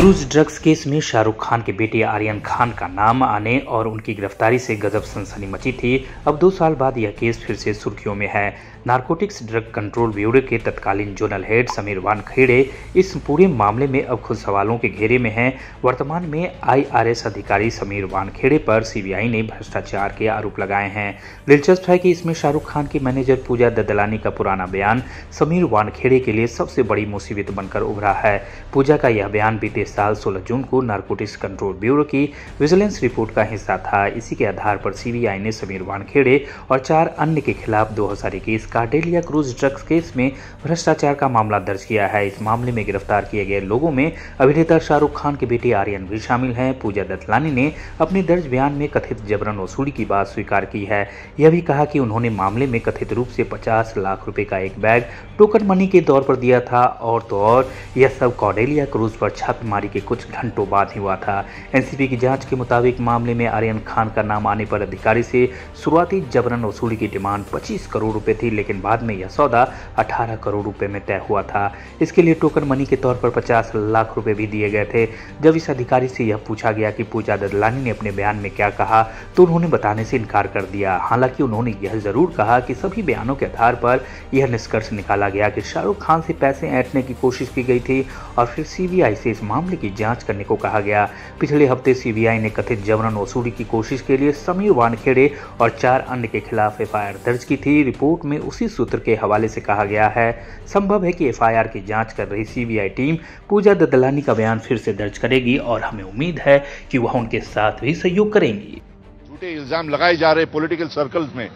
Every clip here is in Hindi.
क्रूज ड्रग्स केस में शाहरुख खान के बेटे आर्यन खान का नाम आने और उनकी गिरफ्तारी से गजब सनसनी मची थी। अब 2 साल बाद यह केस फिर से सुर्खियों में है। नारकोटिक्स ड्रग कंट्रोल ब्यूरो के तत्कालीन जोनल हेड समीर वानखेड़े इस पूरे मामले में अब खुद सवालों के घेरे में हैं। वर्तमान में IRS अधिकारी समीर वानखेड़े पर सीबीआई ने भ्रष्टाचार के आरोप लगाए हैं। दिलचस्प है कि इसमें शाहरुख खान की मैनेजर पूजा ददलानी का पुराना बयान समीर वानखेड़े के लिए सबसे बड़ी मुसीबत बनकर उभरा है। पूजा का यह बयान बीते साल 16 जून को नारकोटिक्स कंट्रोल ब्यूरो की विजिलेंस रिपोर्ट का हिस्सा था। इसी के आधार पर सीबीआई ने समीर वानखेड़े और 4 अन्य के खिलाफ 2021 कार्डेलिया क्रूज ड्रग्स केस में भ्रष्टाचार का मामला दर्ज किया है। इस मामले में गिरफ्तार किए गए लोगों में अभिनेता शाहरुख खान के बेटे आर्यन भी शामिल हैं। पूजा ददलानी ने अपने दर्ज बयान में कथित जबरन वसूली की बात स्वीकार की है। यह भी कहा कि उन्होंने मामले में कथित रूप से 50 लाख रुपए का एक बैग टोकन मनी के तौर पर दिया था और तो और यह सब कार्डेलिया क्रूज पर छापेमारी के कुछ घंटों बाद ही हुआ था। एनसीबी की जांच के मुताबिक मामले में आर्यन खान का नाम आने पर अधिकारी से शुरुआती जबरन वसूली की डिमांड 25 करोड़ रुपए थी, लेकिन बाद में यह सौदा 18 करोड़ रुपए में तय हुआ था। इसके लिए टोकन मनी के तौर पर 50 लाख रुपए भी दिए गए थे। जब इस अधिकारी से यह पूछा गया कि पूजा ददलानी ने अपने बयान में क्या कहा तो उन्होंने बताने से इनकार कर दिया। हालांकि उन्होंने यह जरूर कहा कि सभी बयानों के आधार पर यह निष्कर्ष निकाला गया कि शाहरुख खान से पैसे ऐंठने की कोशिश की गई थी और फिर सीबीआई से इस मामले की जांच करने को कहा गया। पिछले हफ्ते सीबीआई ने कथित जबरन वसूली की कोशिश के लिए समीर वानखेड़े और 4 अन्य के खिलाफ FIR दर्ज की थी। रिपोर्ट में उसी सूत्र के हवाले से कहा गया है, संभव है कि FIR की जांच कर रही सीबीआई टीम पूजा ददलानी का बयान फिर से दर्ज करेगी और हमें उम्मीद है कि वह उनके साथ भी सहयोग करेंगी। झूठे इल्जाम लगाए जा रहे पॉलिटिकल सर्कल्स में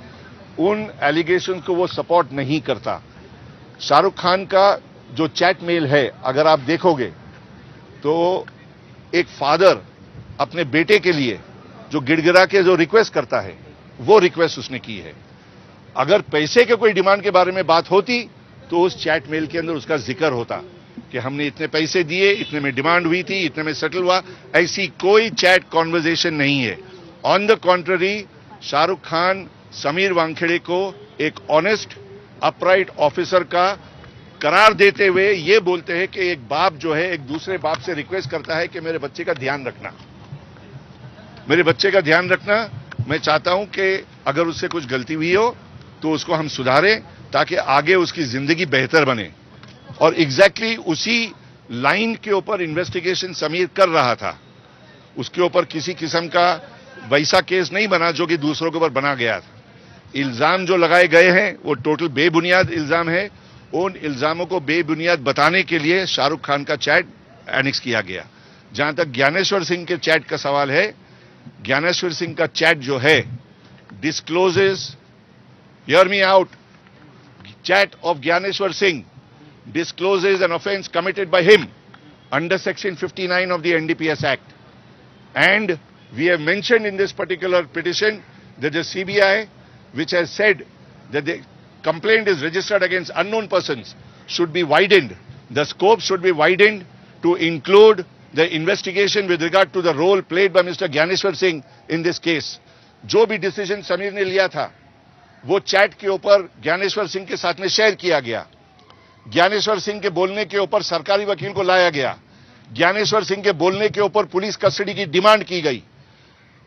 उन एलिगेशन को वो सपोर्ट नहीं करता। शाहरुख खान का जो चैट मेल है अगर आप देखोगे तो एक फादर अपने बेटे के लिए जो गिड़गिड़ा के जो रिक्वेस्ट करता है वो रिक्वेस्ट उसने की है। अगर पैसे के कोई डिमांड के बारे में बात होती तो उस चैट मेल के अंदर उसका जिक्र होता कि हमने इतने पैसे दिए, इतने में डिमांड हुई थी, इतने में सेटल हुआ। ऐसी कोई चैट कॉन्वर्जेशन नहीं है। On the contrary, Shahrukh Khan Sameer Wankhede को एक ऑनेस्ट अपराइट ऑफिसर का करार देते हुए ये बोलते हैं कि एक बाप जो है एक दूसरे बाप से रिक्वेस्ट करता है कि मेरे बच्चे का ध्यान रखना, मेरे बच्चे का ध्यान रखना। मैं चाहता हूं कि अगर उससे कुछ गलती हुई हो तो उसको हम सुधारें ताकि आगे उसकी जिंदगी बेहतर बने। और एग्जैक्टली उसी लाइन के ऊपर इन्वेस्टिगेशन समीर कर रहा था। उसके ऊपर किसी किस्म का वैसा केस नहीं बना जो कि दूसरों के ऊपर बना गया था। इल्जाम जो लगाए गए हैं वो टोटल बेबुनियाद इल्जाम है। उन इल्जामों को बेबुनियाद बताने के लिए शाहरुख खान का चैट एनेक्स किया गया। जहां तक ज्ञानेश्वर सिंह के चैट का सवाल है, ज्ञानेश्वर सिंह का चैट जो है discloses, hear me out, chat off Dnyaneshwar Singh discloses an offence committed by him under section 59 of the NDPS Act. And we have mentioned in this particular petition that the CBI, which has said that the complaint is registered against unknown persons, should be widened. The scope should be widened to include the investigation with regard to the role played by Mr. Gyaneshwar Singh in this case. जो भी डिसीजन समीर ने लिया था वो चैट के ऊपर ज्ञानेश्वर सिंह के साथ में शेयर किया गया। ज्ञानेश्वर सिंह के बोलने के ऊपर सरकारी वकील को लाया गया। ज्ञानेश्वर सिंह के बोलने के ऊपर पुलिस कस्टडी की डिमांड की गई।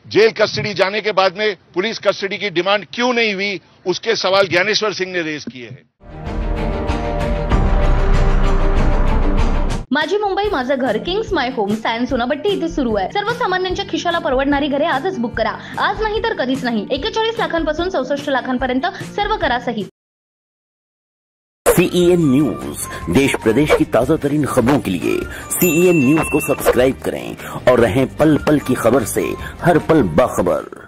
जेल कस्टडी जाने के बाद में पुलिस कस्टडी की डिमांड क्यों नहीं हुई, उसके सवाल ज्ञानेश्वर सिंह ने रेज किए हैं। माझी मुंबई माझं घर, Kings my home, science Sonapatti इथे सुरू आहे। सर्वसामान्यांच्या खिशाला परवडणारी घरे आजच बुक करा। आज नाही तर कधीच नाही। 41 लाखांपासून 64 लाखांपर्यंत सर्व करा सहित। CEN न्यूज, देश प्रदेश की ताजा तरीन खबरों के लिए CEN न्यूज को सब्सक्राइब करें और रहें पल पल की खबर से हर पल बाखबर।